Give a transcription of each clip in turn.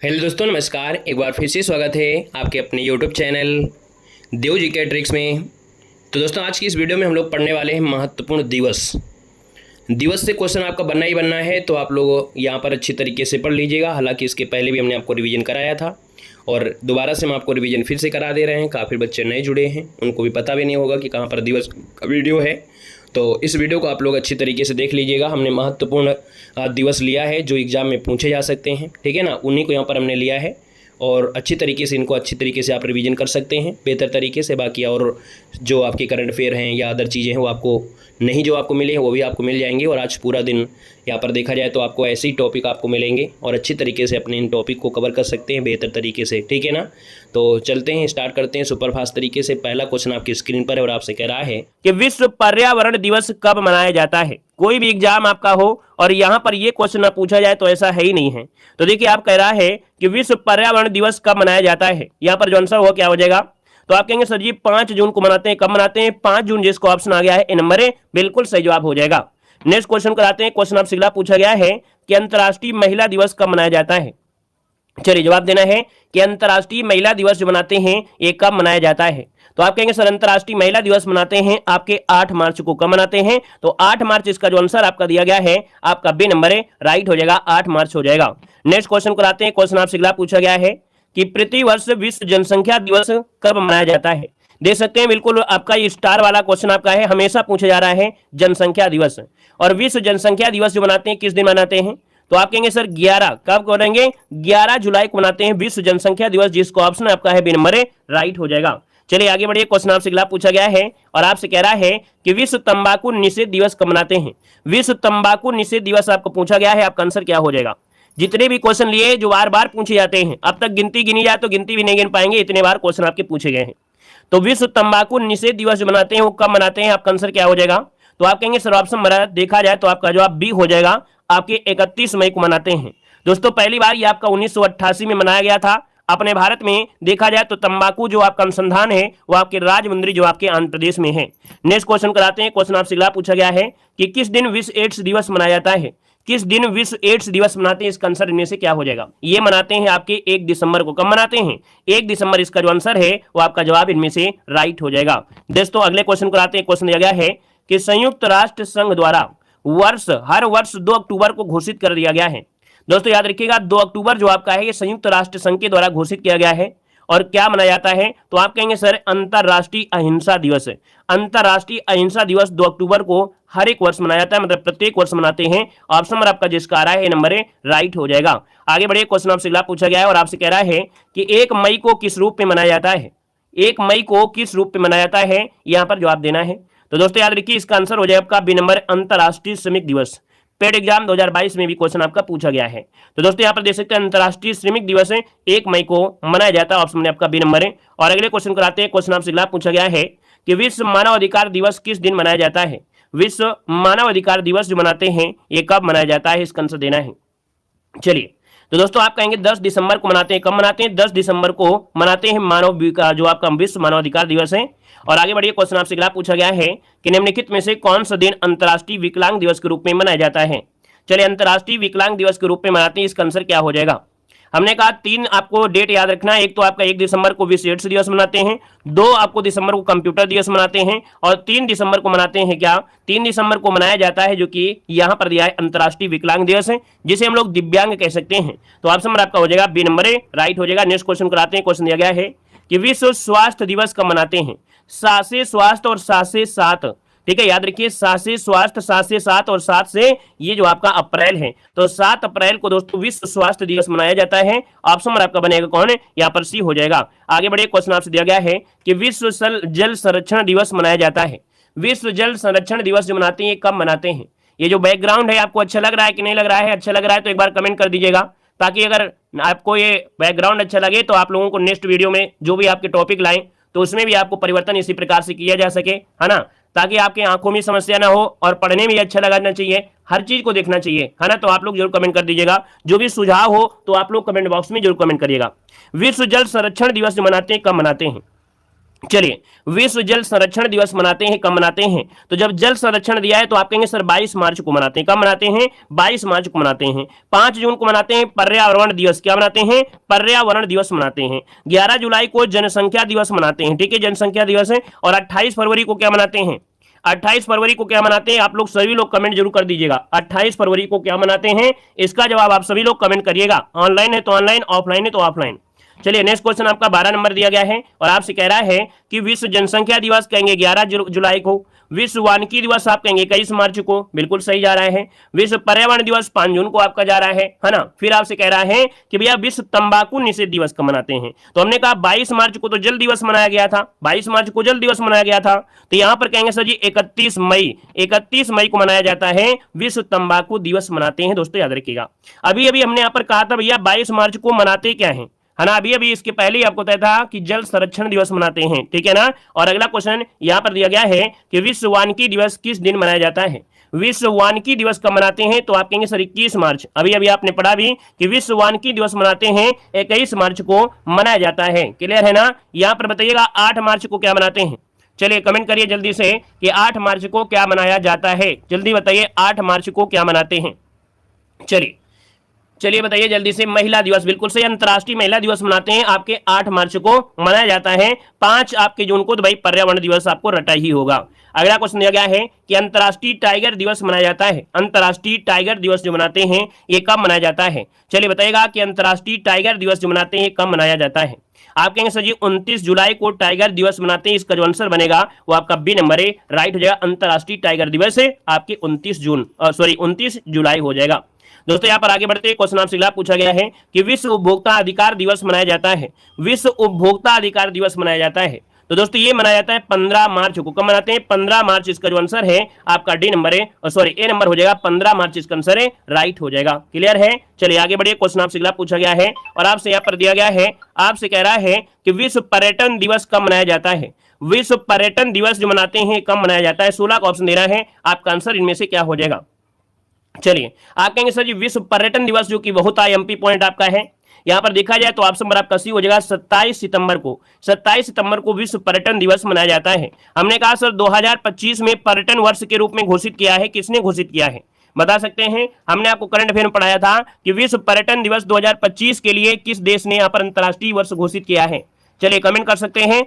Hello दोस्तों, नमस्कार। एक बार फिर से स्वागत है आपके अपने यूट्यूब चैनल देव जी के ट्रिक्स में। तो दोस्तों, आज की इस वीडियो में हम लोग पढ़ने वाले हैं महत्वपूर्ण दिवस। दिवस से क्वेश्चन आपका बनना ही बनना है, तो आप लोग यहाँ पर अच्छी तरीके से पढ़ लीजिएगा। हालांकि इसके पहले भी हमने आपको रिवीजन कराया था और दोबारा से हम आपको रिवीजन फिर से करा दे रहे हैं। काफ़ी बच्चे नए जुड़े हैं, उनको भी पता भी नहीं होगा कि कहाँ पर दिवस का वीडियो है। तो इस वीडियो को आप लोग अच्छी तरीके से देख लीजिएगा। हमने महत्वपूर्ण दिवस लिया है जो एग्ज़ाम में पूछे जा सकते हैं, ठीक है ना, उन्हीं को यहाँ पर हमने लिया है और अच्छी तरीके से इनको अच्छी तरीके से आप रिवीजन कर सकते हैं बेहतर तरीके से। बाकी और जो आपके करंट अफेयर हैं या अदर चीज़ें हैं वो आपको नहीं, जो आपको मिले हैं वो भी आपको मिल जाएंगे। और आज पूरा दिन यहाँ पर देखा जाए तो आपको ऐसे ही टॉपिक आपको मिलेंगे और अच्छी तरीके से अपने इन टॉपिक को कवर कर सकते हैं बेहतर तरीके से, ठीक है ना। तो चलते हैं, स्टार्ट करते हैं सुपरफास्ट तरीके से। पहला क्वेश्चन आपकी स्क्रीन पर है और आपसे कह रहा है कि विश्व पर्यावरण दिवस कब मनाया जाता है। कोई भी एग्जाम आपका हो और यहाँ पर ये क्वेश्चन न पूछा जाए तो ऐसा है ही नहीं है। तो देखिए, आप कह रहा है कि विश्व पर्यावरण दिवस कब मनाया जाता है। यहाँ पर जो आंसर होगा क्या हो जाएगा, तो आप कहेंगे सर जी 5 जून को मनाते हैं। कब मनाते हैं? 5 जून, जिसको ऑप्शन आ गया है ए नंबर ए, बिल्कुल सही जवाब हो जाएगा। नेक्स्ट क्वेश्चन कराते हैं। क्वेश्चन आपसे अगला पूछा गया है कि अंतर्राष्ट्रीय महिला दिवस कब मनाया जाता है। चलिए जवाब देना है कि अंतर्राष्ट्रीय महिला दिवस जो मनाते हैं ये कब मनाया जाता है। तो आप कहेंगे सर अंतर्राष्ट्रीय महिला दिवस मनाते हैं आपके 8 मार्च को। कब मनाते हैं? तो 8 मार्च, इसका जो आंसर आपका दिया गया है आपका बी नंबर है, राइट हो जाएगा, 8 मार्च हो जाएगा। नेक्स्ट क्वेश्चन कराते हैं। क्वेश्चन आपसे अगला पूछा गया है कि प्रतिवर्ष विश्व जनसंख्या दिवस कब मनाया जाता है। देख सकते हैं, बिल्कुल आपका ये स्टार वाला क्वेश्चन आपका है, हमेशा पूछा जा रहा है जनसंख्या दिवस। और विश्व जनसंख्या दिवस जो मनाते हैं किस दिन मनाते हैं, तो आप कहेंगे सर 11, कब करेंगे? 11 जुलाई को मनाते हैं विश्व जनसंख्या दिवस, जिसको ऑप्शन आपका है बी नंबर है, राइट हो जाएगा। चलिए आगे बढ़िए। क्वेश्चन आपसे अगला पूछा गया है और आपसे कह रहा है कि विश्व तंबाकू निषेध दिवस कब मनाते हैं। विश्व तंबाकू निषेध दिवस आपको पूछा गया है, आपका आंसर क्या हो जाएगा। जितने भी क्वेश्चन लिए जो बार बार पूछे जाते हैं, अब तक गिनती गिनी जाए तो गिनती भी नहीं गिन पाएंगे, इतने बार क्वेश्चन आपके पूछे गए हैं। तो विश्व तंबाकू निषेध दिवस जो मनाते हैं वो कब मनाते हैं, आपका आंसर क्या हो जाएगा। तो आप कहेंगे सर ऑप्शन देखा जाए तो आपका जवाब बी हो जाएगा, आपके 31 मई को मनाते हैं। दोस्तों पहली बार ये आपका 1988 में मनाया गया था अपने भारत में। देखा जाए तो तंबाकू जो आपका अनुसंधान है वो आपके राजमुंद्री जो आपके आंध्र प्रदेश में है। नेक्स्ट क्वेश्चन कराते हैं। क्वेश्चन आपसे अगला पूछा गया है कि किस दिन विश्व एड्स दिवस मनाया जाता है। किस दिन विश्व एड्स दिवस मनाते हैं, इसका आंसर इनमें से क्या हो जाएगा। ये मनाते हैं आपके 1 दिसंबर को। कब मनाते हैं? 1 दिसंबर, इसका जो आंसर है वो आपका जवाब इनमें से राइट हो जाएगा। दोस्तों अगले क्वेश्चन कराते हैं। क्वेश्चन दिया गया है कि संयुक्त राष्ट्र संघ द्वारा हर वर्ष 2 अक्टूबर को घोषित कर दिया गया है। दोस्तों याद रखिएगा 2 अक्टूबर जो आपका है ये संयुक्त राष्ट्र संघ के द्वारा घोषित किया गया है। और क्या मनाया जाता है, तो आप कहेंगे सर अंतरराष्ट्रीय अहिंसा दिवस। अंतरराष्ट्रीय अहिंसा दिवस 2 अक्टूबर को हर एक वर्ष मनाया जाता है, मतलब प्रत्येक वर्ष मनाते हैं। ऑप्शन नंबर आपका जिसका आ रहा है नंबर ए, राइट हो जाएगा। आगे बढ़िए। क्वेश्चन आपसे अगला पूछा गया है और आपसे कह रहा है कि 1 मई को किस रूप में मनाया जाता है। 1 मई को किस रूप में मनाया जाता है, यहाँ पर जवाब देना है। तो दोस्तों याद रखिए इसका आंसर हो जाएगा आपका बी नंबर, अंतरराष्ट्रीय श्रमिक दिवस। पेड एग्जाम 2022 में भी क्वेश्चन आपका पूछा गया है। तो दोस्तों यहाँ पर देख सकते हैं अंतरराष्ट्रीय श्रमिक दिवस है 1 मई को मनाया जाता है, ऑप्शन में आपका बी नंबर है। और अगले क्वेश्चन कराते हैं। क्वेश्चन आपसे अगला पूछा गया है कि विश्व मानव अधिकार दिवस किस दिन मनाया जाता है। विश्व मानव अधिकार दिवस जो मनाते हैं ये कब मनाया जाता है, इसका आंसर देना है। चलिए तो दोस्तों आप कहेंगे 10 दिसंबर को मनाते हैं। कब मनाते हैं? 10 दिसंबर को मनाते हैं जो आपका विश्व मानवाधिकार दिवस है। और आगे बढ़िए। क्वेश्चन आपसे अगला पूछा गया है कि निम्नलिखित में से कौन सा दिन अंतर्राष्ट्रीय विकलांग दिवस के रूप में मनाया जाता है। चलिए अंतर्राष्ट्रीय विकलांग दिवस के रूप में मनाते हैं, इसका आंसर क्या हो जाएगा। हमने कहा 3 आपको डेट याद रखना है। एक तो आपका 1 दिसंबर को विश्व एड्स दिवस मनाते हैं, 2 आपको दिसंबर को कंप्यूटर दिवस मनाते हैं और 3 दिसंबर को मनाते हैं क्या, 3 दिसंबर को मनाया जाता है जो कि यहाँ पर दिया है अंतर्राष्ट्रीय विकलांग दिवस है, जिसे हम लोग दिव्यांग कह सकते हैं। तो ऑप्शन नंबर आपका हो जाएगा बी नंबर ए, राइट हो जाएगा। नेक्स्ट क्वेश्चन कराते हैं। क्वेश्चन दिया गया है कि विश्व स्वास्थ्य दिवस कब मनाते हैं। 7 से स्वास्थ्य और 7 से 7, ठीक है, याद रखिए 7 से स्वास्थ्य, 7 से 7 और 7 से ये जो आपका अप्रैल है। तो 7 अप्रैल को दोस्तों विश्व स्वास्थ्य दिवस मनाया जाता है। ऑप्शन नंबर आपका बनेगा कौन है, यहाँ पर सी हो जाएगा। आगे बढ़िए। क्वेश्चन आपसे दिया गया है कि विश्व जल संरक्षण दिवस मनाया जाता है। विश्व जल संरक्षण दिवस जो मनाते हैं कब मनाते हैं। ये जो बैकग्राउंड है आपको अच्छा लग रहा है कि नहीं लग रहा है, अच्छा लग रहा है तो एक बार कमेंट कर दीजिएगा, ताकि अगर आपको ये बैकग्राउंड अच्छा लगे तो आप लोगों को नेक्स्ट वीडियो में जो भी आपके टॉपिक लाएं तो उसमें भी आपको परिवर्तन इसी प्रकार से किया जा सके, है ना, ताकि आपकी आंखों में समस्या ना हो और पढ़ने में अच्छा लगना चाहिए, हर चीज को देखना चाहिए, है ना। तो आप लोग जरूर कमेंट कर दीजिएगा, जो भी सुझाव हो तो आप लोग कमेंट बॉक्स में जरूर कमेंट करिएगा। विश्व जल संरक्षण दिवस जो मनाते हैं कब मनाते हैं, चलिए, विश्व जल संरक्षण दिवस मनाते हैं, कब मनाते हैं? तो जब जल संरक्षण दिया है तो आप कहेंगे सर 22 मार्च को मनाते हैं। कब मनाते हैं? 22 मार्च को मनाते हैं। 5 जून को मनाते हैं पर्यावरण दिवस। क्या मनाते हैं? पर्यावरण दिवस मनाते हैं। 11 जुलाई को जनसंख्या दिवस मनाते हैं, ठीक है, जनसंख्या दिवस है। और 28 फरवरी को क्या मनाते हैं? 28 फरवरी को क्या मनाते हैं? आप लोग सभी लोग कमेंट जरूर कर दीजिएगा, 28 फरवरी को क्या मनाते हैं? इसका जवाब आप सभी लोग कमेंट करिएगा। ऑनलाइन है तो ऑनलाइन, ऑफलाइन है तो ऑफलाइन। चलिए, नेक्स्ट क्वेश्चन आपका 12 नंबर दिया गया है और आपसे कह रहा है कि विश्व जनसंख्या दिवस कहेंगे 11 जुलाई को, विश्व वानिकी दिवस आप कहेंगे 21 मार्च को, बिल्कुल सही जा रहा है। विश्व पर्यावरण दिवस 5 जून को आपका जा रहा है ना। फिर आपसे कह रहा है कि भैया विश्व तंबाकू निषेध दिवस कब मनाते हैं? तो हमने कहा 22 मार्च को तो जल दिवस मनाया गया था, 22 मार्च को जल दिवस मनाया गया था। तो यहां पर कहेंगे सर जी 31 मई को मनाया जाता है, विश्व तंबाकू दिवस मनाते हैं। दोस्तों याद रखिएगा, अभी अभी हमने यहां पर कहा था भैया 22 मार्च को मनाते क्या है ना। अभी अभी इसके पहले ही आपको तय था कि जल संरक्षण दिवस मनाते हैं, ठीक है ना। और अगला क्वेश्चन यहां पर दिया गया है कि विश्व वानिकी दिवस किस दिन मनाया जाता है? विश्व वानिकी दिवस कब मनाते हैं? तो आप कहेंगे सर 21 मार्च। अभी अभी आपने पढ़ा भी कि विश्व वानिकी दिवस मनाते हैं 21 मार्च को मनाया जाता है। क्लियर है ना। यहां पर बताइएगा 8 मार्च को क्या मनाते हैं? चलिए कमेंट करिए जल्दी से कि 8 मार्च को क्या मनाया जाता है। जल्दी बताइए 8 मार्च को क्या मनाते हैं। चलिए बताइए जल्दी से। महिला दिवस, बिल्कुल सही, अंतर्राष्ट्रीय महिला दिवस मनाते हैं आपके 8 मार्च को मनाया जाता है। 5 आपके जून को तो भाई पर्यावरण दिवस आपको रटा ही होगा। अगला क्वेश्चन दिया गया है कि अंतर्राष्ट्रीय टाइगर दिवस मनाया जाता है। अंतर्राष्ट्रीय टाइगर दिवस जो मनाते हैं ये कब मनाया जाता है? चलिए बताइएगा कि अंतर्राष्ट्रीय टाइगर दिवस जो मनाते हैं कब मनाया जाता है? आप कहेंगे सर जी 29 जुलाई को टाइगर दिवस मनाते हैं। इसका जो आंसर बनेगा वो आपका बी नंबर है, राइट हो जाएगा। अंतर्राष्ट्रीय टाइगर दिवस है आपके 29 जुलाई हो जाएगा। दोस्तों यहाँ पर आगे बढ़ते हैं, क्वेश्चन आपसे पूछा गया है कि विश्व उपभोक्ता अधिकार दिवस मनाया जाता है। विश्व उपभोक्ता अधिकार दिवस मनाया जाता है तो दोस्तों ये मनाया जाता है 15 मार्च को। कब मनाते हैं? 15 मार्च। इसका जो आंसर है आपका डी नंबर है, ए नंबर हो जाएगा। 15 मार्च इसका आंसर है, राइट हो जाएगा। क्लियर है। चलिए आगे बढ़िए, क्वेश्चन आपसे पूछा गया है और आपसे यहाँ पर दिया गया है, आपसे कह रहा है कि विश्व पर्यटन दिवस कब मनाया जाता है? विश्व पर्यटन दिवस जो मनाते हैं कब मनाया जाता है? 16 का ऑप्शन दे रहा है, आपका आंसर इनमें से क्या हो जाएगा? चलिए आप कहेंगे सर जी विश्व पर्यटन दिवस, जो कि बहुत आईएमपी पॉइंट आपका है। यहां पर देखा जाए तो ऑप्शन नंबर आपका सी हो जाएगा। 27 सितंबर को विश्व पर्यटन दिवस मनाया जाता है। हमने कहा सर 2025 में पर्यटन वर्ष के रूप में घोषित किया है, किसने घोषित किया है बता सकते हैं? हमने आपको करंट अफेयर में पढ़ाया था कि विश्व पर्यटन दिवस 2025 के लिए किस देश ने यहाँ पर अंतर्राष्ट्रीय वर्ष घोषित किया है? चलिए कमेंट कर सकते हैं,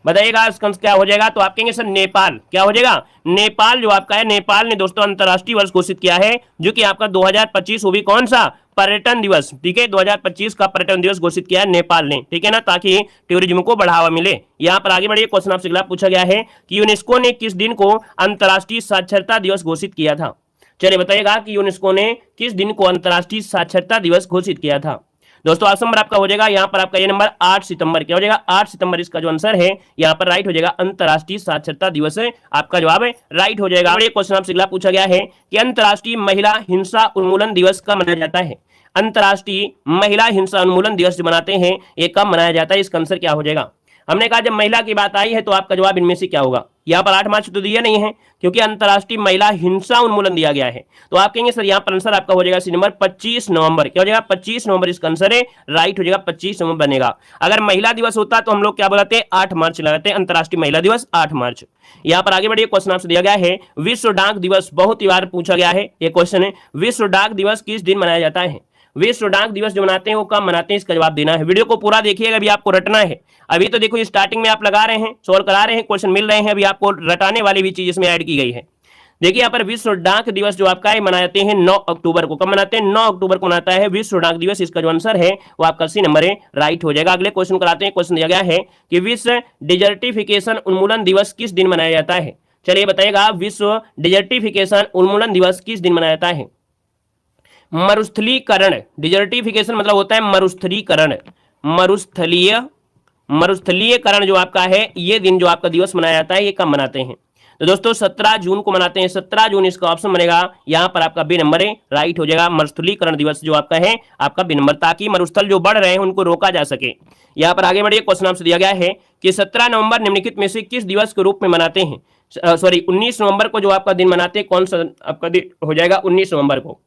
बताइएगा इसका क्या हो जाएगा। तो आप कहेंगे सर नेपाल। क्या हो जाएगा? नेपाल जो आपका है, नेपाल ने दोस्तों अंतर्राष्ट्रीय वर्ष घोषित किया है, जो कि आपका 2025 वो भी कौन सा? पर्यटन दिवस, ठीक है। 2025 का पर्यटन दिवस घोषित किया है नेपाल ने, ठीक है ना, ताकि टूरिज्म को बढ़ावा मिले। यहाँ पर आगे बढ़िए, क्वेश्चन आपसे अगला पूछा गया है कि यूनेस्को ने किस दिन को अंतर्राष्ट्रीय साक्षरता दिवस घोषित किया था? चलिए बताइएगा कि यूनेस्को ने किस दिन को अंतर्राष्ट्रीय साक्षरता दिवस घोषित किया था। दोस्तों ऑप्शन नंबर आपका हो जाएगा यहाँ पर आपका ये नंबर 8 सितंबर। क्या हो जाएगा? 8 सितंबर इसका जो आंसर है यहाँ पर राइट हो जाएगा। अंतर्राष्ट्रीय साक्षरता दिवस है आपका जवाब है, राइट हो जाएगा। और ये क्वेश्चन आपसे अगला पूछा गया है कि अंतर्राष्ट्रीय महिला हिंसा उन्मूलन दिवस कब मनाया जाता है? अंतर्राष्ट्रीय महिला हिंसा उन्मूलन दिवस जो मनाते हैं ये कब मनाया जाता है? इसका आंसर क्या हो जाएगा? हमने कहा जब महिला की बात आई है तो आपका जवाब इनमें से क्या होगा? यहाँ पर 8 मार्च तो दिया नहीं है क्योंकि अंतर्राष्ट्रीय महिला हिंसा उन्मूलन दिया गया है। तो आप कहेंगे सर यहाँ पर आंसर आपका हो जाएगा सी नंबर 25 नवंबर। क्या हो जाएगा? 25 नवंबर इसका आंसर है, राइट हो जाएगा। 25 नवंबर बनेगा। अगर महिला दिवस होता तो हम लोग क्या बोलाते हैं? 8 मार्च लगाते हैं, अंतर्राष्ट्रीय महिला दिवस 8 मार्च। यहाँ पर आगे बढ़िए, क्वेश्चन आपसे दिया गया है विश्व डाक दिवस, बहुत ही बार पूछा गया है ये क्वेश्चन है। विश्व डाक दिवस किस दिन मनाया जाता है? विश्व डाक दिवस जो मनाते हैं वो कब मनाते हैं? इसका जवाब देना है। वीडियो को पूरा देखिएगा, अभी आपको रटना है। अभी तो देखो स्टार्टिंग में आप लगा रहे हैं, सोल्व करा रहे हैं, क्वेश्चन मिल रहे हैं, अभी आपको रटाने वाली भी चीज इसमें ऐड की गई है। देखिए यहाँ पर विश्व डाक दिवस जो आपका है मनाते हैं 9 अक्टूबर को। कब मनाते हैं? 9 अक्टूबर को मनाता है विश्व डाक दिवस। इसका जो आंसर है वो आपका सी नंबर है, राइट हो जाएगा। अगले क्वेश्चन कराते हैं। क्वेश्चन दिया गया है कि विश्व डिजर्टिफिकेशन उन्मूलन दिवस किस दिन मनाया जाता है? चलिए बताइएगा विश्व डिजर्टिफिकेशन उन्मूलन दिवस किस दिन मनाया जाता है? मरुस्थलीकरण, डिजर्टिफिकेशन मतलब होता है मरुस्थलीकरण, मरुस्थलीकरण जो आपका है ये दिन जो आपका दिवस मनाया जाता है ये कब मनाते हैं? तो दोस्तों 17 जून को मनाते हैं। 17 जून इसका ऑप्शन बनेगा यहाँ पर आपका बी नंबर है, राइट हो जाएगा। मरुस्थलीकरण दिवस जो आपका है आपका बी नंबर, ताकि मरुस्थल जो बढ़ रहे हैं उनको रोका जा सके। यहाँ पर आगे बढ़िए, क्वेश्चन आपसे दिया गया है कि 17 नवंबर निम्नलिखित में से किस दिवस के रूप में मनाते हैं? 19 नवंबर को जो आपका दिन मनाते हैं, कौन सा आपका दिन हो जाएगा? 19 नवंबर को।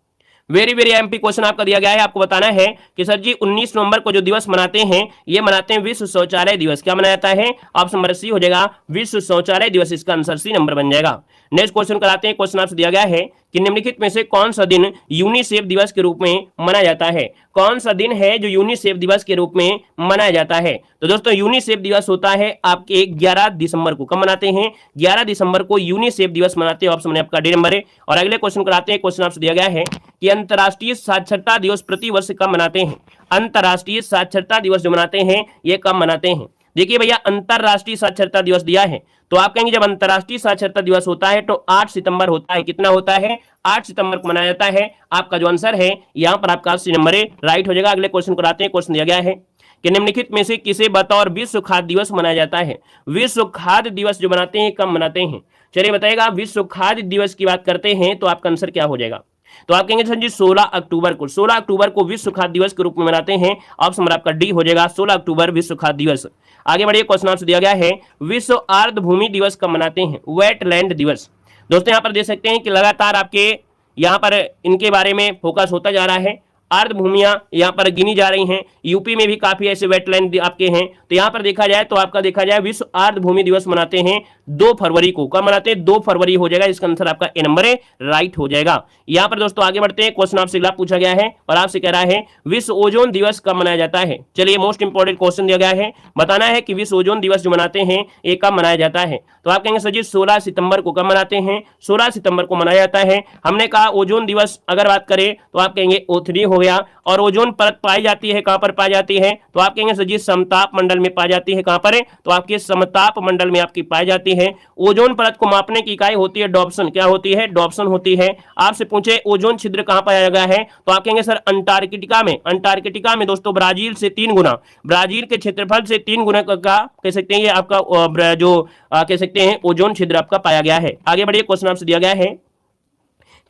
वेरी वेरी एमपी क्वेश्चन आपका दिया गया है। आपको बताना है कि सर जी 19 नवंबर को जो दिवस मनाते हैं ये मनाते हैं विश्व शौचालय दिवस। क्या मनाया जाता है? ऑप्शन नंबर सी हो जाएगा विश्व शौचालय दिवस। इसका आंसर सी नंबर बन जाएगा। नेक्स्ट क्वेश्चन कराते हैं। क्वेश्चन आपसे दिया गया है कि निम्नलिखित में से कौन सा दिन यूनिसेफ दिवस के रूप में मनाया जाता है? कौन सा दिन है जो यूनिसेफ दिवस के रूप में मनाया जाता है? तो दोस्तों यूनिसेफ दिवस होता है आपके 11 दिसंबर को। कब मनाते हैं? 11 दिसंबर को यूनिसेफ दिवस मनाते हैं। ऑप्शन में आपका डी नंबर है। और अगले क्वेश्चन कराते हैं। क्वेश्चन आपसे दिया गया है कि अंतर्राष्ट्रीय साक्षरता दिवस प्रति वर्ष कब मनाते हैं? अंतर्राष्ट्रीय साक्षरता दिवस जो मनाते हैं ये कब मनाते हैं? देखिए भैया अंतर्राष्ट्रीय साक्षरता दिवस दिया है तो आप कहेंगे जब अंतर्राष्ट्रीय साक्षरता दिवस होता है तो 8 सितंबर होता है। कितना होता है? 8 सितंबर को मनाया जाता है। आपका जो आंसर है यहां पर आपका सी नंबर राइट हो जाएगा। अगले क्वेश्चन कराते हैं। क्वेश्चन दिया गया है कि निम्नलिखित में से किसे बतौर विश्व खाद्य दिवस मनाया जाता है? विश्व खाद्य दिवस जो मनाते हैं कब मनाते हैं? चलिए बताइएगा। विश्व खाद्य दिवस की बात करते हैं तो आपका आंसर क्या हो जाएगा? तो आप कहेंगे सर जी 16 अक्टूबर को। 16 अक्टूबर को विश्व खाद्य दिवस के रूप में मनाते हैं। ऑप्शन नंबर आपका डी हो जाएगा 16 अक्टूबर विश्व खाद्य दिवस। आगे बढ़िए। क्वेश्चन आपसे दिया गया है विश्व आर्द्र भूमि दिवस कब मनाते हैं? वेटलैंड दिवस। दोस्तों यहां पर देख सकते हैं कि लगातार आपके यहां पर इनके बारे में फोकस होता जा रहा है। आर्द्र भूमियां यहां पर गिनी जा रही हैं। यूपी में भी काफी ऐसे वेटलैंड आपके हैं। तो यहां पर देखा जाए तो आपका देखा जाए विश्व आर्द्र भूमि दिवस मनाते हैं 2 फरवरी को। कब मनाते हैं? 2 फरवरी हो जाएगा। इसका आंसर आपका ए नंबर है राइट हो जाएगा। यहां पर दोस्तों आगे बढ़ते हैं। क्वेश्चन आपसे अगला पूछा गया है और आपसे कह रहा है विश्व ओजोन दिवस कब मनाया जाता है? चलिए मोस्ट इंपोर्टेंट क्वेश्चन दिया गया है। बताना है कि विश्व ओजोन दिवस जो मनाते हैं ये कब मनाया जाता है? तो आप कहेंगे सर जी 16 सितंबर को। कब मनाते हैं? 16 सितंबर को मनाया जाता है। हमने कहा ओजोन दिवस अगर बात करें तो आप कहेंगे O3 हो गया। और ओजोन परत पाई जाती है कहां पर पाई जाती है? तो आप कहेंगे सर जी समताप मंडल में पाई जाती है। कहां पर है? तो आपके समताप मंडल में आपकी पाई जाती है। ओजोन परत को मापने की इकाई होती है डॉप्सन। क्या होती है? डॉप्सन होती है। आपसे पूछे ओजोन छिद्र कहां पाया गया है तो आप कहेंगे सर अंटार्कटिका में। अंटार्कटिका में दोस्तों ब्राजील से 3 गुना, ब्राजील के क्षेत्रफल से 3 गुना का कह सकते हैं ये आपका जो कह सकते हैं ओजोन छिद्र आपका पाया गया है। आगे बढ़िए। क्वेश्चन आपसे दिया गया है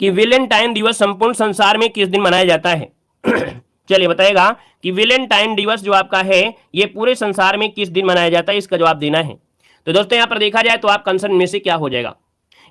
कि वैलेंटाइन दिवस संपूर्ण संसार में किस दिन मनाया जाता है? चलिए बताएगा कि वैलेंटाइन दिवस जो आपका है ये पूरे संसार में किस दिन मनाया जाता है? इसका जवाब देना है। तो दोस्तों यहां पर देखा जाए तो आप कंसर्न में से क्या हो जाएगा?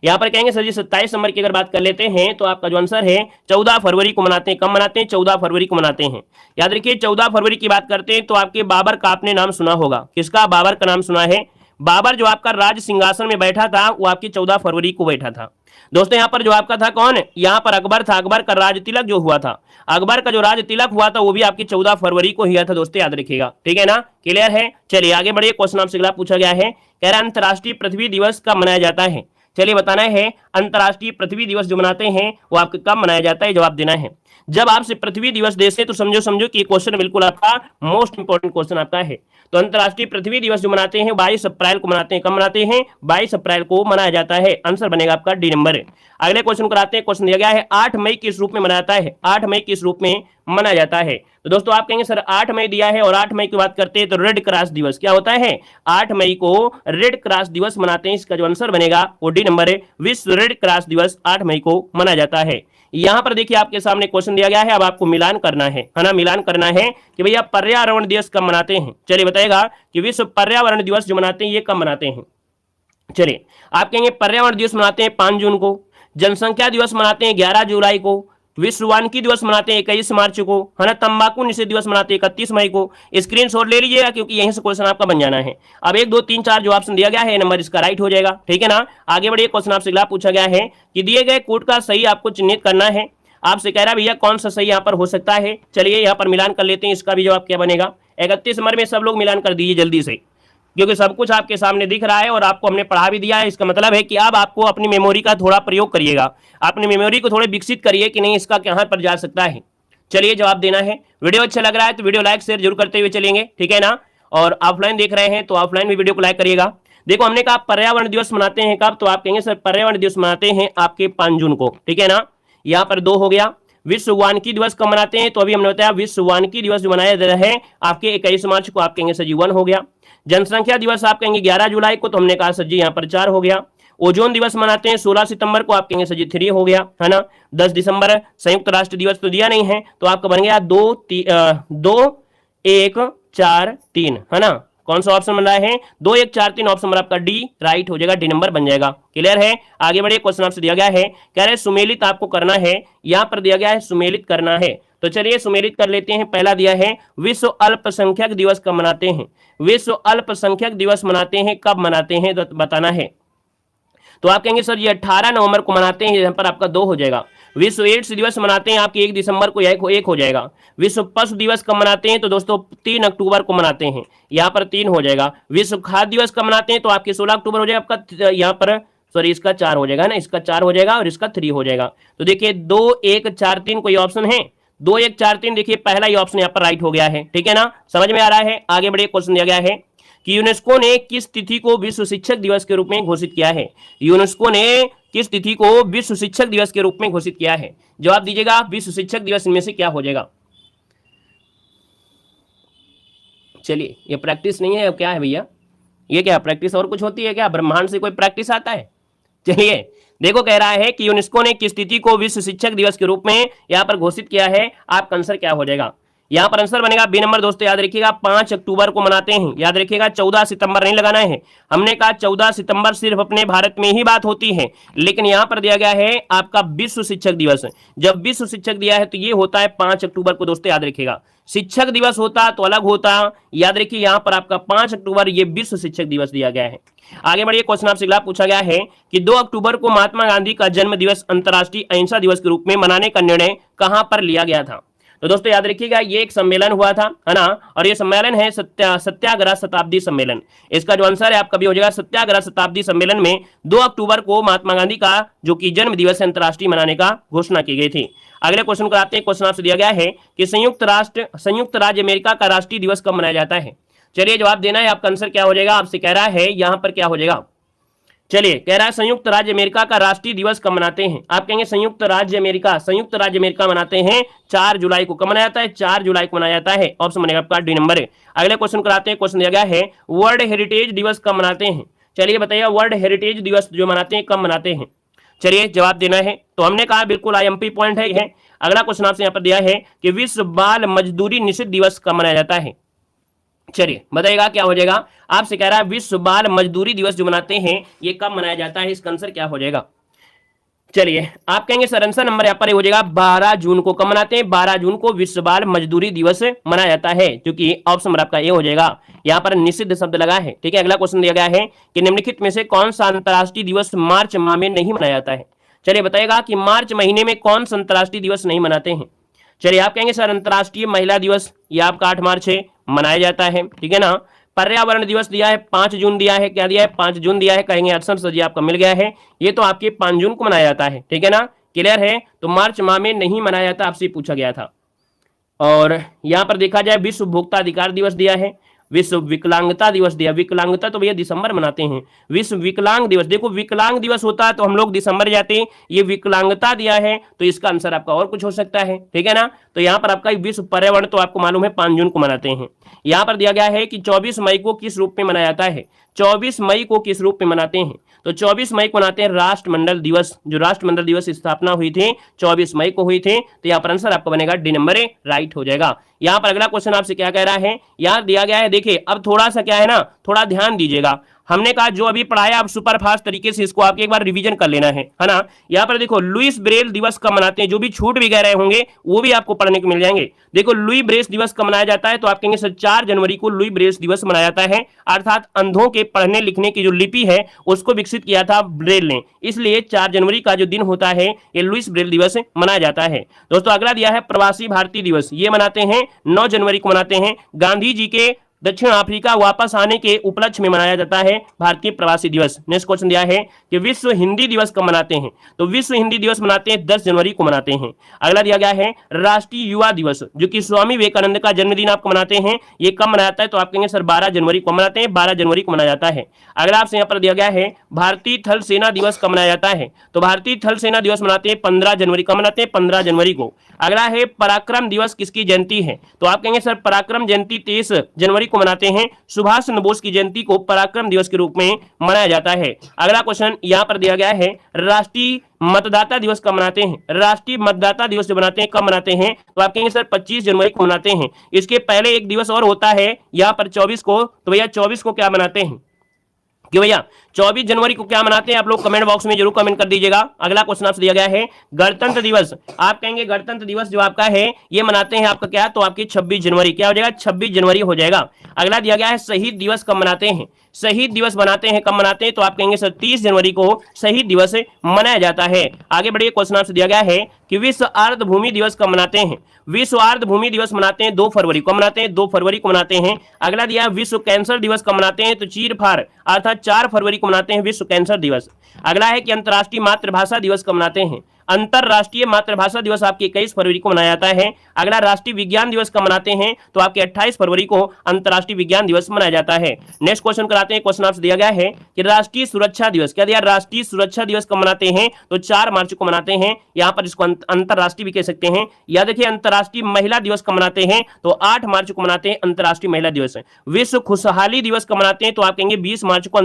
यहां पर कहेंगे सर जी 27 नंबर की अगर बात कर लेते हैं तो आपका जो आंसर है 14 फरवरी को मनाते हैं। कब मनाते हैं? 14 फरवरी को मनाते हैं। याद रखिए 14 फरवरी की बात करते हैं तो आपके बाबर का आपने नाम सुना होगा। किसका? बाबर का नाम सुना है। बाबर जो आपका राज सिंहासन में बैठा था वो आपकी 14 फरवरी को बैठा था। दोस्तों यहां पर जो आपका था कौन? यहां पर अकबर था। अकबर का राज तिलक जो हुआ था, अकबर का जो राज तिलक हुआ था वो भी आपकी 14 फरवरी को हुआ था। दोस्तों याद रखिएगा। ठीक है ना? क्लियर है? चलिए आगे बढ़िए। क्वेश्चन आपसे अगला पूछा गया है कह रहा है अंतर्राष्ट्रीय पृथ्वी दिवस कब मनाया जाता है? चलिए बताना है अंतर्राष्ट्रीय पृथ्वी दिवस जो मनाते हैं वो आपको कब मनाया जाता है? जवाब देना है। जब आपसे पृथ्वी दिवस देते तो समझो कि क्वेश्चन बिल्कुल आपका मोस्ट इंपोर्टेंट क्वेश्चन आपका है। तो अंतर्राष्ट्रीय पृथ्वी दिवस जो मनाते हैं 22 अप्रैल को मनाते हैं। कब मनाते हैं? 22 अप्रैल को मनाया जाता है। आंसर बनेगा आपका डी नंबर। अगले क्वेश्चन कराते हैं। क्वेश्चन दिया गया है 8 मई किस रूप में मनाया जाता है? 8 मई किस रूप में मनाया जाता है? तो दोस्तों आप कहेंगे सर 8 मई दिया है और 8 मई की बात करते हैं तो रेड क्रॉस दिवस। क्या होता है? 8 मई को रेड क्रॉस दिवस मनाते हैं। इसका जो आंसर बनेगा वो डी नंबर है। विश्व रेड क्रॉस दिवस 8 मई को मनाया जाता है। यहां पर देखिए आपके सामने क्वेश्चन दिया गया है। अब आपको मिलान करना है ना? मिलान करना है कि भैया पर्यावरण दिवस कब मनाते हैं? चलिए बताएगा कि विश्व पर्यावरण दिवस जो मनाते हैं ये कब मनाते हैं? चलिए आप कहेंगे पर्यावरण दिवस मनाते हैं 5 जून को। जनसंख्या दिवस मनाते हैं 11 जुलाई को। विश्व वानिकी दिवस मनाते हैं 21 मार्च को, है ना। तंबाकू निषेध दिवस मनाते हैं 31 मई को। स्क्रीनशॉट ले लीजिएगा क्योंकि यहीं से क्वेश्चन आपका बन जाना है। अब 1 2 3 4 जो ऑप्शन दिया गया है नंबर इसका राइट हो जाएगा। ठीक है ना? आगे बढ़िए। क्वेश्चन आपसे अगला पूछा गया है कि दिए गए कोड का सही आपको चिन्हित करना है। आपसे कह रहा भैया कौन सा सही यहाँ पर हो सकता है? चलिए यहाँ पर मिलान कर लेते हैं। इसका भी जवाब क्या बनेगा? 31 नंबर में सब लोग मिलान कर दीजिए जल्दी से, क्योंकि सब कुछ आपके सामने दिख रहा है और आपको हमने पढ़ा भी दिया है। इसका मतलब है कि अब आपको अपनी मेमोरी का थोड़ा प्रयोग करिएगा, अपनी मेमोरी को थोड़े विकसित करिए कि नहीं इसका कहां पर जा सकता है। चलिए जवाब देना है। वीडियो अच्छा लग रहा है तो वीडियो लाइक शेयर जरूर करते हुए चलेंगे। ठीक है ना? और ऑफलाइन देख रहे हैं तो ऑफलाइन भी वीडियो को लाइक करिएगा। देखो हमने कहा पर्यावरण दिवस मनाते हैं कब? तो आप कहेंगे सर पर्यावरण दिवस मनाते हैं आपके 5 जून को। ठीक है ना? यहाँ पर 2 हो गया। विश्व वानिकी दिवस कब मनाते हैं? तो अभी हमने बताया विश्व वानिकी दिवस जो मनाया जा रहा है आपके 21 मार्च को। आप कहेंगे सर जी 1 हो गया। जनसंख्या दिवस आप कहेंगे 11 जुलाई को, तो हमने कहा सर जी यहाँ पर 4 हो गया। ओजोन दिवस मनाते हैं 16 सितंबर को, आप कहेंगे सर जी 3 हो गया, है ना। 10 दिसंबर संयुक्त राष्ट्र दिवस तो दिया नहीं है तो आपका बन गया 2 1 4 3, है ना। कौन सा ऑप्शन बन रहा है? 2 1 4 3 ऑप्शन नंबर आपका डी राइट हो जाएगा, डी नंबर बन जाएगा। क्लियर है? आगे बढ़िए, क्वेश्चन आपसे दिया गया है, कह रहे सुमेलित आपको करना है, यहां पर दिया गया है सुमेलित करना है। तो चलिए सुमेलित कर लेते हैं। पहला दिया है विश्व अल्पसंख्यक दिवस कब मनाते हैं? विश्व अल्पसंख्यक दिवस मनाते हैं, कब मनाते हैं तो बताना है। तो आप कहेंगे सर ये 18 नवंबर को मनाते हैं, यहाँ पर आपका 2 हो जाएगा। विश्व एड्स दिवस मनाते हैं आपके 1 दिसंबर को, एक हो जाएगा। विश्व पशु दिवस कब मनाते हैं? तो दोस्तों 3 अक्टूबर को मनाते हैं, यहाँ पर 3 हो जाएगा। विश्व खाद्य दिवस कब मनाते हैं? तो आपके 16 अक्टूबर हो जाएगा आपका, यहाँ पर सॉरी इसका 4 हो जाएगा ना, इसका 4 हो जाएगा और इसका 3 हो जाएगा। तो देखिए 2 1 4 3 कोई ऑप्शन है? 2 1 4 3 देखिए पहला ही ऑप्शन यहाँ पर राइट हो गया है। ठीक है ना, समझ में आ रहा है? आगे बढ़िए, क्वेश्चन दिया गया है कि यूनेस्को ने किस तिथि को विश्व शिक्षक दिवस के रूप में घोषित किया है? यूनेस्को ने किस तिथि को विश्व शिक्षक दिवस के रूप में घोषित किया है? जवाब दीजिएगा, विश्व शिक्षक दिवस इनमें से क्या हो जाएगा? चलिए ये प्रैक्टिस नहीं है, क्या है भैया? ये क्या प्रैक्टिस और कुछ होती है क्या? ब्रह्मांड से कोई प्रैक्टिस आता है? चलिए देखो, कह रहा है कि यूनेस्को ने किस तिथि को विश्व शिक्षक दिवस के रूप में यहाँ पर घोषित किया है, आपका आंसर क्या हो जाएगा? यहाँ पर आंसर बनेगा बी नंबर। दोस्तों याद रखिएगा 5 अक्टूबर को मनाते हैं, याद रखिएगा 14 सितंबर नहीं लगाना है। हमने कहा 14 सितंबर सिर्फ अपने भारत में ही बात होती है, लेकिन यहाँ पर दिया गया है आपका विश्व शिक्षक दिवस। जब विश्व शिक्षक दिया है तो ये होता है 5 अक्टूबर को। दोस्तों याद रखिएगा, शिक्षक दिवस होता तो अलग होता, याद रखिए यहाँ पर आपका 5 अक्टूबर ये विश्व शिक्षक दिवस दिया गया है। आगे बढ़िए, क्वेश्चन आपसे अगला पूछा गया है कि 2 अक्टूबर को महात्मा गांधी का जन्म दिवस अंतर्राष्ट्रीय अहिंसा दिवस के रूप में मनाने का निर्णय कहां पर लिया गया था? तो दोस्तों याद रखिएगा ये एक सम्मेलन हुआ था, है ना, और ये सम्मेलन है सत्याग्रह शताब्दी सम्मेलन। इसका जो आंसर है आपका भी हो जाएगा सत्याग्रह शताब्दी सम्मेलन में 2 अक्टूबर को महात्मा गांधी का जो कि जन्म दिवस है अंतर्राष्ट्रीय मनाने का घोषणा की गई थी। अगले क्वेश्चन को आते हैं। क्वेश्चन आपसे दिया गया है कि संयुक्त राज्य अमेरिका का राष्ट्रीय दिवस कब मनाया जाता है? चलिए जवाब देना है, आपका आंसर क्या हो जाएगा? आपसे कह रहा है यहाँ पर क्या हो जाएगा? चलिए कह रहा है संयुक्त राज्य अमेरिका का राष्ट्रीय दिवस कब मनाते हैं? आप कहेंगे संयुक्त राज्य अमेरिका मनाते हैं 4 जुलाई को। कब मनाया जाता है? 4 जुलाई को मनाया जाता है। ऑप्शन बनेगा आपका डी नंबर है। अगले क्वेश्चन कराते हैं। क्वेश्चन दिया गया है वर्ल्ड हेरिटेज दिवस कब मनाते हैं? चलिए बताइए वर्ल्ड हेरिटेज दिवस जो मनाते हैं कब मनाते हैं? चलिए जवाब देना है। तो हमने कहा बिल्कुल IMP पॉइंट है। अगला क्वेश्चन आपसे यहाँ पर दिया है कि विश्व बाल मजदूरी निषिद्ध दिवस कब मनाया जाता है? चलिए बताइएगा क्या हो जाएगा? आपसे कह रहा है विश्व बाल मजदूरी दिवस जो मनाते हैं ये कब मनाया जाता है, इसका आंसर क्या हो जाएगा? चलिए आप कहेंगे सर आंसर नंबर यहाँ पर हो जाएगा 12 जून को। कब मनाते हैं? 12 जून को विश्व बाल मजदूरी दिवस मनाया जाता है, क्योंकि ऑप्शन नंबर आपका ये हो जाएगा। यहाँ पर निषिद्ध शब्द लगा है। ठीक है, अगला क्वेश्चन दिया गया है कि निम्नलिखित में से कौन सा अंतर्राष्ट्रीय दिवस मार्च माह में नहीं मनाया जाता है? चलिए बताइएगा कि मार्च महीने में कौन सा अंतर्राष्ट्रीय दिवस नहीं मनाते हैं? चलिए आप कहेंगे सर अंतर्राष्ट्रीय महिला दिवस, ये आपका 8 मार्च है, मनाया जाता है। ठीक है ना। पर्यावरण दिवस दिया है 5 जून दिया है, क्या दिया है? 5 जून दिया है। कहेंगे आंसर सर जी आपका मिल गया है, ये तो आपके 5 जून को मनाया जाता है। ठीक है ना, क्लियर है। तो मार्च माह में नहीं मनाया जाता, आपसे पूछा गया था। और यहाँ पर देखा जाए विश्व उपभोक्ता अधिकार दिवस दिया है, विश्व विकलांगता दिवस दिया। विकलांगता तो भैया दिसंबर मनाते हैं। विश्व विकलांग दिवस, देखो विकलांग दिवस होता है तो हम लोग दिसंबर जाते हैं, ये विकलांगता दिया है तो इसका आंसर आपका और कुछ हो सकता है। ठीक है ना। तो यहाँ पर आपका विश्व पर्यावरण तो आपको मालूम है 5 जून को मनाते हैं। यहाँ पर दिया गया है कि 24 मई को किस रूप में मनाया जाता है? 24 मई को किस रूप में मनाते हैं? तो 24 मई को मनाते हैं राष्ट्रमंडल दिवस। जो राष्ट्रमंडल दिवस की स्थापना हुई थी 24 मई को हुई थी। तो यहाँ पर आंसर आपका बनेगा डी नंबर ए, राइट हो जाएगा। यहाँ पर अगला क्वेश्चन आपसे क्या कह रहा है, यहाँ दिया गया है, देखिए अब थोड़ा सा क्या है ना, थोड़ा ध्यान दीजिएगा। हमने कहा जो अभी पढ़ाया आप सुपर फास्ट तरीके से इसको आपके एक बार रिवीजन कर लेना है ना। यहाँ पर देखो लुईस ब्रेल दिवस कब मनाते हैं? जो भी छूट भी गए रहे होंगे वो भी आपको पढ़ने को मिल जाएंगे। देखो लुई ब्रेल दिवस कब मनाया जाता है? तो आप कहेंगे सर 4 जनवरी को लुई ब्रेल दिवस मनाया जाता है, अर्थात अंधों के पढ़ने लिखने की जो लिपि है उसको विकसित किया था ब्रेल ने, इसलिए 4 जनवरी का जो दिन होता है ये लुईस ब्रेल दिवस मनाया जाता है। दोस्तों अगला दिया है प्रवासी भारतीय दिवस, ये मनाते हैं 9 जनवरी को मनाते हैं। गांधी जी के दक्षिण अफ्रीका वापस आने के उपलक्ष्य में मनाया जाता है भारतीय प्रवासी दिवस। नेक्स्ट क्वेश्चन दिया है कि विश्व हिंदी दिवस कब मनाते हैं? तो विश्व हिंदी दिवस मनाते हैं 10 जनवरी को मनाते हैं। अगला दिया गया है राष्ट्रीय युवा दिवस, जो कि स्वामी विवेकानंद का जन्मदिन आपको मनाते हैं, ये कब मनाया जाता है? तो आप कहेंगे सर 12 जनवरी को मनाते हैं, 12 जनवरी को मनाया जाता है। अगला आपसे यहाँ पर दिया गया है भारतीय थल सेना दिवस कब मनाया जाता है? तो भारतीय थल सेना दिवस मनाते हैं 15 जनवरी को मनाते हैं, 15 जनवरी को। अगला है पराक्रम दिवस किसकी जयंती है? तो आप कहेंगे सर पराक्रम जयंती 23 जनवरी को मनाते हैं। सुभाष चंद्र बोस की जयंती को पराक्रम दिवस के रूप में मनाया जाता है। अगला क्वेश्चन यहाँ पर दिया गया है, राष्ट्रीय मतदाता दिवस कब मनाते हैं? राष्ट्रीय मतदाता दिवस जो मनाते हैं कब मनाते हैं? तो आप कहेंगे सर 25 जनवरी को मनाते हैं। इसके पहले एक दिवस और होता है यहाँ पर 24 को, तो भैया 24 को क्या मनाते हैं कि भैया 24 जनवरी को क्या मनाते हैं? आप लोग कमेंट बॉक्स में जरूर कमेंट कर दीजिएगा। अगला क्वेश्चन आपसे दिया गया है, गणतंत्र दिवस। आप कहेंगे गणतंत्र दिवस जो आपका है ये मनाते हैं आपका क्या? तो आपकी 26 जनवरी। क्या हो जाएगा? 26 जनवरी हो जाएगा। अगला दिया गया है, शहीद दिवस कब मनाते हैं? शहीद दिवस बनाते हैं कब मनाते हैं? तो आप कहेंगे सर 30 जनवरी को शहीद दिवस मनाया जाता है। आगे बढ़िए, क्वेश्चन आपसे दिया गया है कि विश्व आर्द्र भूमि दिवस कब मनाते हैं? विश्व आर्द्र भूमि दिवस मनाते हैं 2 फरवरी को मनाते हैं, 2 फरवरी को मनाते हैं। अगला दिया विश्व कैंसर दिवस कब मनाते हैं? तो चीरफाड़ अर्थात 4 फरवरी को मनाते हैं विश्व कैंसर दिवस। अगला है कि अंतर्राष्ट्रीय मातृभाषा दिवस कब मनाते हैं? अंतरराष्ट्रीय मातृभाषा दिवस आपके 21 फरवरी को मनाया जाता है। अगला राष्ट्रीय विज्ञान दिवस कब मनाते हैं? तो आपके 28 फरवरी को अंतरराष्ट्रीय विज्ञान दिवस मनाया जाता है। नेक्स्ट क्वेश्चन कराते हैं। क्वेश्चन आपसे दिया गया है कि राष्ट्रीय सुरक्षा दिवस, क्या दिया? राष्ट्रीय सुरक्षा दिवस कब मनाते हैं? तो 4 मार्च को मनाते हैं। यहाँ पर इसको अंतरराष्ट्रीय भी कह सकते हैं। या देखिए अंतरराष्ट्रीय महिला दिवस कब मनाते हैं? तो 8 मार्च को मनाते हैं अंतरराष्ट्रीय महिला दिवस। विश्व खुशहाली दिवस कब मनाते हैं? तो आप कहेंगे 20 मार्च को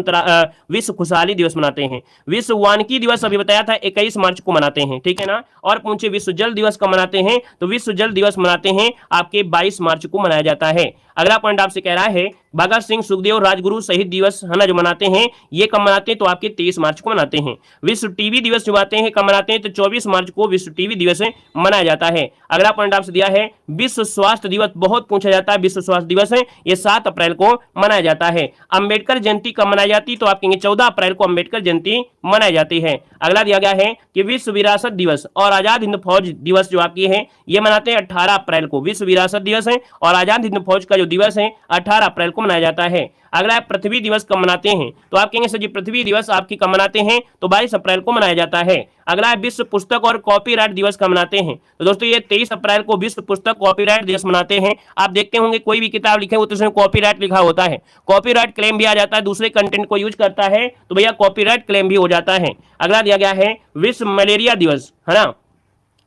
विश्व खुशहाली दिवस मनाते हैं। विश्व वानिकी दिवस अभी बताया था 21 मार्च को मनाते हैं, ठीक है ना। और पूछे विश्व जल दिवस कब मनाते हैं? तो विश्व जल दिवस मनाते हैं आपके 22 मार्च को मनाया जाता है। अगला पॉइंट आपसे कह रहा है भगत सिंह, सुखदेव, राजगुरु शहीद दिवस है ना जो मनाते हैं, ये कब मनाते हैं? तो आपके 23 मार्च को मनाते हैं। विश्व टीबी दिवस जो आते हैं कब मनाते हैं? तो 24 मार्च को विश्व टीबी दिवस मनाया जाता है। अगला पॉइंट आपसे दिया है विश्व स्वास्थ्य दिवस, बहुत पूछा जाता है। विश्व स्वास्थ्य दिवस है ये 7 अप्रैल को मनाया जाता है। अंबेडकर जयंती कब मनाई जाती? तो आप कहेंगे 14 अप्रैल को अंबेडकर जयंती मनाई जाती है। अगला दिया गया है कि विश्व विरासत दिवस और आजाद हिंद फौज दिवस जो आपकी है ये मनाते हैं 18 अप्रैल को। विश्व विरासत दिवस है और आजाद हिंद फौज का जो दिवस है 18 अप्रैल को मनाया जाता है। अगला है पृथ्वी दिवस कब मनाते हैं? तो आप कहेंगे सर जी पृथ्वी दिवस आपकी कब मनाते हैं? तो 22 अप्रैल को मनाया जाता है। अगला है विश्व पुस्तक और कॉपीराइट दिवस कब मनाते हैं? तो दोस्तों ये 23 अप्रैल को विश्व पुस्तक कॉपीराइट दिवस मनाते हैं। आप देखते होंगे कोई भी किताब लिखे हो तो उसमें कॉपीराइट लिखा होता है, कॉपीराइट क्लेम भी आ जाता है, दूसरे कंटेंट को यूज करता है तो भैया कॉपीराइट क्लेम भी हो जाता है। अगला दिया गया है विश्व मलेरिया दिवस, है ना।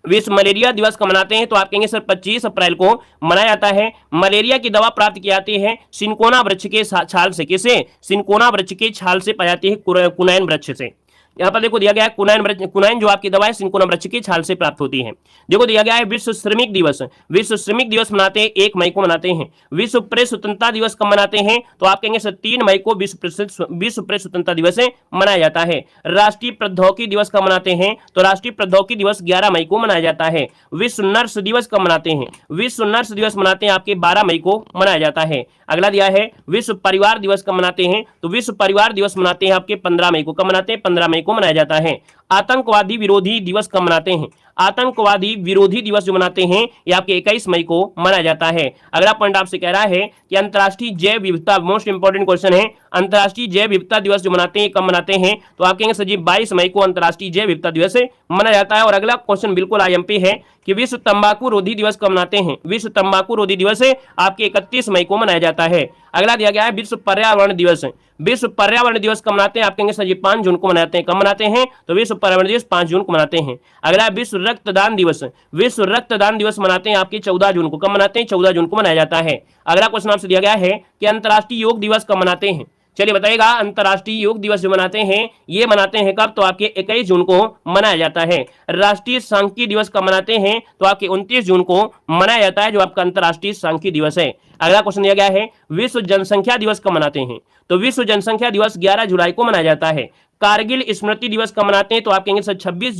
विश्व मलेरिया दिवस कब मनाते हैं? तो आप कहेंगे सर 25 अप्रैल को मनाया जाता है। मलेरिया की दवा प्राप्त की जाती है सिनकोना वृक्ष के छाल से। किसे? सिनकोना वृक्ष के छाल से पाई जाती है, कुनैन वृक्ष से। यहाँ पर देखो दिया गया है कुनैन जो आपकी दवा है सिनकोना वृक्ष की छाल से प्राप्त होती है। देखो दिया गया है विश्व श्रमिक दिवस। विश्व श्रमिक दिवस मनाते हैं 1 मई को मनाते हैं। विश्व प्रेस स्वतंत्रता दिवस कब मनाते हैं? तो आप कहेंगे सर 3 मई को विश्व प्रेस स्वतंत्रता दिवस मनाया जाता है। राष्ट्रीय प्रौद्योगिकी दिवस कब मनाते हैं? तो राष्ट्रीय प्रौद्योगिकी दिवस 11 मई को मनाया जाता है। विश्व नर्स दिवस कब मनाते हैं? विश्व नर्स दिवस मनाते हैं आपके 12 मई को मनाया जाता है। अगला दिया है विश्व परिवार दिवस कब मनाते हैं? तो विश्व परिवार दिवस मनाते हैं आपके 15 मई को। कब मनाते हैं? 15 मई को मनाया जाता है। आतंकवादी विरोधी दिवस कब मनाते हैं? आतंकवादी विरोधी दिवस जो मनाते हैं ये आपके 21 मई को मनाया जाता है। अगला पॉइंट आपसे कह रहा है कि अंतर्राष्ट्रीय जैव विविधता, मोस्ट इंपोर्टेंट क्वेश्चन है, अंतर्राष्ट्रीय जैव विविधता दिवस जो मनाते हैं कब मनाते हैं? तो आप कहेंगे सर जी 22 मई को अंतर्राष्ट्रीय जैव विविधता दिवस मनाया जाता है। और अगला क्वेश्चन बिल्कुल आईएमपी है कि विश्व तंबाकू रोधी दिवस कब मनाते हैं? विश्व तंबाकू रोधी दिवस आपके 31 मई को मनाया जाता है। अगला दिया गया है विश्व पर्यावरण दिवस। विश्व पर्यावरण दिवस कब मनाते हैं? आप कहेंगे सर जी 5 जून को मनाते हैं। कब मनाते हैं? तो विश्व पर्यावरण दिवस 5 जून को मनाते हैं। अगला विश्व रक्तदान दिवस। विश्व रक्तदान दिवस मनाते हैं आपके 14 जून को। कब मनाते हैं? 14 जून को मनाया जाता है। अगला क्वेश्चन आपसे दिया गया है कि अंतर्राष्ट्रीय योग दिवस कब मनाते हैं? चलिए बताइएगा। अंतर्राष्ट्रीय योग दिवस जो मनाते हैं ये मनाते हैं कब? तो आपके 21 जून को मनाया जाता है। राष्ट्रीय सांख्यिकी दिवस कब मनाते हैं? तो आपके 29 जून को मनाया जाता है जो आपका अंतर्राष्ट्रीय सांख्यिकी दिवस है। अगला क्वेश्चन दिया गया है विश्व जनसंख्या दिवस कब मनाते हैं? तो विश्व जनसंख्या दिवस 11 जुलाई को मनाया जाता है। कारगिल स्मृति दिवस कब मनाते हैं? तो आप कहेंगे सर 26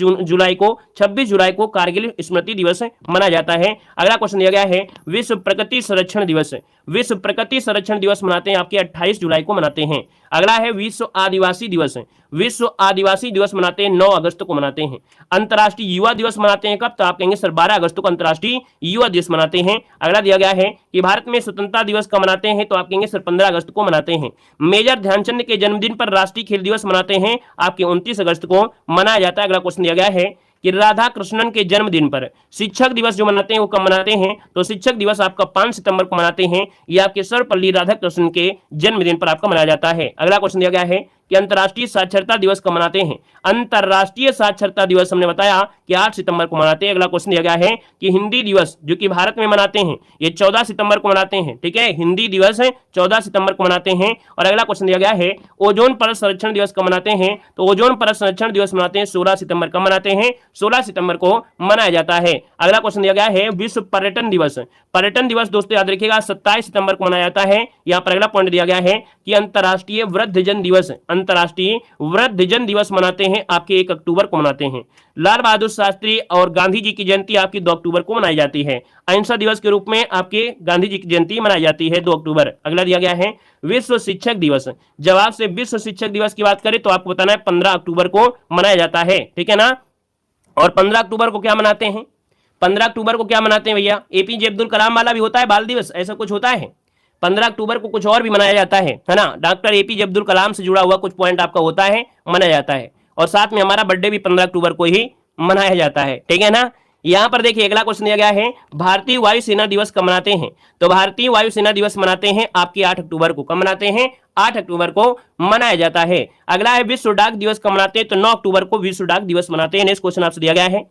जुलाई को कारगिल स्मृति दिवस मनाया जाता है। अगला क्वेश्चन दिया गया है विश्व प्रकृति संरक्षण दिवस। विश्व प्रकृति संरक्षण दिवस मनाते हैं आपके 28 जुलाई को मनाते हैं। अगला है विश्व आदिवासी दिवस। विश्व आदिवासी दिवस मनाते हैं 9 अगस्त को मनाते हैं। अंतर्राष्ट्रीय युवा दिवस मनाते हैं कब? तो आप कहेंगे सर 12 अगस्त को अंतर्राष्ट्रीय युवा दिवस मनाते हैं। अगला दिया गया है कि भारत में स्वतंत्रता दिवस कब मनाते हैं? तो आप कहेंगे सर 15 अगस्त को मनाते हैं। मेजर ध्यानचंद के जन्मदिन पर राष्ट्रीय खेल दिवस मनाते हैं आपके 29 अगस्त को मनाया जाता है। अगला क्वेश्चन दिया गया है कि राधा कृष्णन के जन्मदिन पर शिक्षक दिवस जो मनाते हैं वो कब मनाते हैं? तो शिक्षक दिवस आपका 5 सितंबर को मनाते हैं। ये आपके सर्वपल्ली राधाकृष्णन के जन्मदिन पर आपका मनाया जाता है। अगला क्वेश्चन दिया गया है कि अंतर्राष्ट्रीय साक्षरता दिवस कब मनाते हैं। अंतर्राष्ट्रीय साक्षरता दिवस हमने बताया कि 8 सितंबर को मनाते हैं। अगला क्वेश्चन दिया गया है कि हिंदी दिवस जो कि भारत में मनाते हैं ये 14 सितंबर को मनाते हैं। ठीक है, हिंदी दिवस 14 सितंबर को मनाते हैं। और अगला क्वेश्चन दिया गया है ओजोन परत संरक्षण दिवस कब मनाते हैं। तो ओजोन परत संरक्षण दिवस मनाते हैं 16 सितंबर कब मनाते हैं, 16 सितंबर को मनाया जाता है। अगला क्वेश्चन दिया गया है विश्व पर्यटन दिवस। पर्यटन दिवस दोस्तों याद रखिएगा 27 सितंबर को मनाया जाता है। यहाँ पर अगला पॉइंट दिया गया है कि अंतर्राष्ट्रीय वृद्धजन दिवस, अंतर्राष्ट्रीय वृद्धजन दिवस मनाते हैं आपके 1 अक्टूबर को मनाते हैं। लाल बहादुर शास्त्री और गांधी जी की जयंती आपकी 2 अक्टूबर को मनाई जाती है। अहिंसा दिवस के रूप में आपके गांधी जी की जयंती मनाई जाती है 2 अक्टूबर। अगला दिया गया है विश्व शिक्षक दिवस। जवाब से विश्व शिक्षक दिवस की बात करें तो आपको बताना है 15 अक्टूबर को मनाया जाता है। ठीक है ना, और 15 अक्टूबर को क्या मनाते हैं, 15 अक्टूबर को क्या मनाते हैं भैया, एपीजे अब्दुल कलाम वाला भी होता है बाल दिवस, ऐसा कुछ होता है। 15 अक्टूबर को कुछ और भी मनाया जाता है ना, डॉक्टर एपीजे अब्दुल कलाम से जुड़ा हुआ कुछ पॉइंट आपका होता है, मनाया जाता है। और साथ में हमारा बर्थडे भी 15 अक्टूबर को ही मनाया जाता है। ठीक है ना, यहां पर देखिए अगला क्वेश्चन दिया गया है भारतीय वायुसेना दिवस कब मनाते हैं। तो भारतीय वायुसेना दिवस मनाते हैं आपकी 8 अक्टूबर को। कब मनाते हैं, 8 अक्टूबर को मनाया जाता है। अगला है विश्व डाक दिवस कब मनाते हैं। तो 9 अक्टूबर को विश्व डाक दिवस मनाते हैं। नेक्स्ट क्वेश्चन आपसे दिया गया है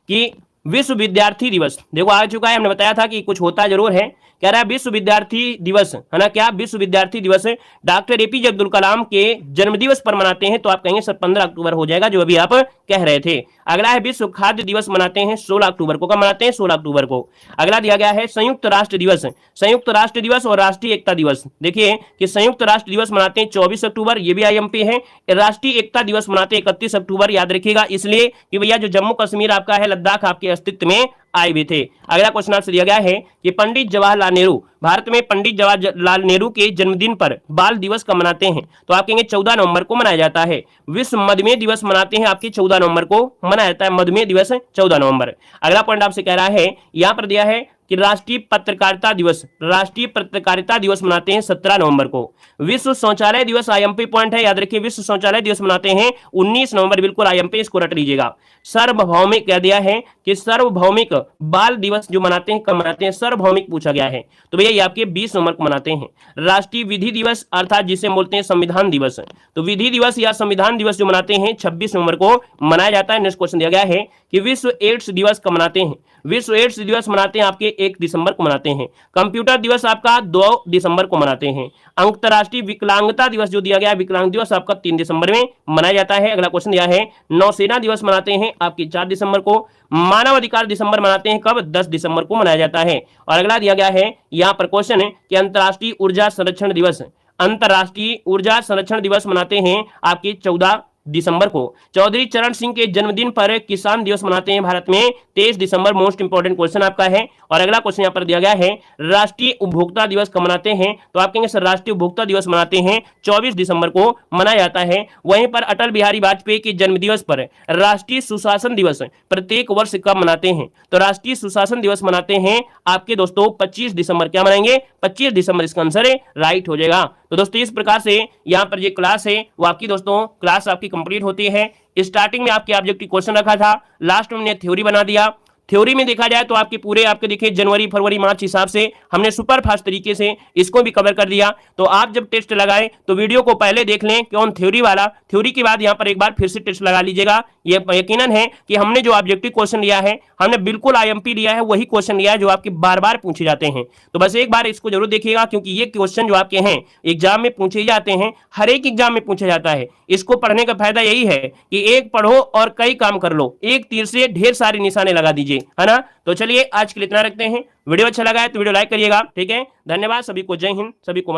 कि विश्व विद्यार्थी दिवस, देखो आ चुका है, हमने बताया था कि कुछ होता जरूर है। कह रहा है विश्व विद्यार्थी दिवस है ना, क्या विश्व विद्यार्थी दिवस डॉक्टर एपीजे अब्दुल कलाम के जन्मदिवस पर मनाते हैं। तो आप कहेंगे सर 15 अक्टूबर हो जाएगा जो अभी आप कह रहे थे। अगला है विश्व खाद्य दिवस मनाते हैं 16 अक्टूबर को। कब मनाते हैं, 16 अक्टूबर को। अगला दिया गया है संयुक्त राष्ट्र दिवस। संयुक्त राष्ट्र दिवस और राष्ट्रीय एकता दिवस, देखिए कि संयुक्त राष्ट्र दिवस मनाते हैं 24 अक्टूबर, ये भी आईएमपी है। राष्ट्रीय एकता दिवस मनाते हैं 31 अक्टूबर, याद रखिएगा, इसलिए कि भैया जो जम्मू कश्मीर आपका है, लद्दाख आपके अस्तित्व में आए भी थे। अगला क्वेश्चन आपसे दिया गया है कि पंडित जवाहरलाल नेहरू, भारत में पंडित जवाहरलाल नेहरू के जन्मदिन पर बाल दिवस कब मनाते हैं। तो आप कहेंगे 14 नवंबर को मनाया जाता है। विश्व मधुमेह दिवस मनाते हैं आपके 14 नवंबर को मनाया जाता है, मधुमेह दिवस 14 नवंबर। अगला पॉइंट आपसे कह रहा है, यहां पर दिया है कि राष्ट्रीय पत्रकारिता दिवस, राष्ट्रीय पत्रकारिता दिवस मनाते हैं 17 नवंबर को। विश्व शौचालय दिवस आईएमपी पॉइंट है, याद रखिए विश्व शौचालय दिवस मनाते हैं 19 नवंबर, बिल्कुल आईएमपी, इसको रट लीजिएगा। सार्वभौमिक कह दिया है कि सार्वभौमिक बाल दिवस जो मनाते हैं कब मनाते हैं, सार्वभौमिक पूछा गया है, तो भैया ये आपके 20 नवंबर को मनाते हैं। राष्ट्रीय विधि दिवस अर्थात जिसे बोलते हैं संविधान दिवस, तो विधि दिवस या संविधान दिवस जो मनाते हैं 26 नवंबर को मनाया जाता है। नेक्स्ट क्वेश्चन दिया गया है कि विश्व एड्स दिवस कब मनाते हैं। विश्व एड्स दिवस मनाते हैं आपके 1 दिसंबर को मनाते हैं। कंप्यूटर दिवस आपका 2 दिसंबर को मनाते हैं। अंतर्राष्ट्रीय विकलांगता दिवस जो दिया गया है, विकलांग दिवस आपका 3 दिसंबर में मनाया जाता है। अगला क्वेश्चन दिया है नौसेना दिवस मनाते हैं आपकी 4 दिसंबर को। मानव अधिकार दिसंबर मनाते हैं कब, 10 दिसंबर को मनाया जाता है। और अगला दिया गया है यहां पर क्वेश्चन है कि अंतर्राष्ट्रीय ऊर्जा संरक्षण दिवस, अंतर्राष्ट्रीय ऊर्जा संरक्षण दिवस मनाते हैं आपके 14 दिसंबर को। चौधरी चरण सिंह के जन्मदिन पर किसान दिवस मनाते हैं भारत में 23 दिसंबर। मोस्ट इंपोर्टेंट क्वेश्चन आपका है। और अगला क्वेश्चन यहां पर दिया गया है राष्ट्रीय उपभोक्ता दिवस कब मनाते हैं। तो आप कहेंगे सर राष्ट्रीय उपभोक्ता दिवस मनाते हैं 24 दिसंबर को मनाया जाता है। वहीं पर अटल बिहारी वाजपेयी के जन्मदिवस पर राष्ट्रीय सुशासन दिवस प्रत्येक वर्ष कब मनाते हैं। तो राष्ट्रीय सुशासन दिवस मनाते हैं आपके दोस्तों 25 दिसंबर। क्या मनाएंगे, 25 दिसंबर, इसका आंसर राइट हो जाएगा। तो दोस्तों इस प्रकार से यहाँ पर ये क्लास है वो आपकी दोस्तों क्लास आपकी कंप्लीट होती है। स्टार्टिंग में आपके ऑब्जेक्टिव क्वेश्चन रखा था, लास्ट में हमने थ्योरी बना दिया। थ्योरी में देखा जाए तो आपके पूरे आपके देखिए जनवरी फरवरी मार्च हिसाब से हमने सुपर फास्ट तरीके से इसको भी कवर कर दिया। तो आप जब टेस्ट लगाएं तो वीडियो को पहले देख लें कौन थ्योरी वाला, थ्योरी के बाद यहाँ पर एक बार फिर से टेस्ट लगा लीजिएगा। ये यकीनन है कि हमने जो ऑब्जेक्टिव क्वेश्चन लिया है हमने बिल्कुल आईएमपी लिया है, वही क्वेश्चन लिया है जो आपके बार बार पूछे जाते हैं। तो बस एक बार इसको जरूर देखिएगा क्योंकि ये क्वेश्चन जो आपके हैं एग्जाम में पूछे जाते हैं, हर एक एग्जाम में पूछा जाता है। इसको पढ़ने का फायदा यही है कि एक पढ़ो और कई काम कर लो, एक तीर से ढेर सारे निशाने लगा दीजिए, है ना। तो चलिए आज के लिए इतना रखते हैं। वीडियो अच्छा लगा है तो वीडियो लाइक करिएगा, ठीक है। धन्यवाद सभी को, जय हिंद, सभी को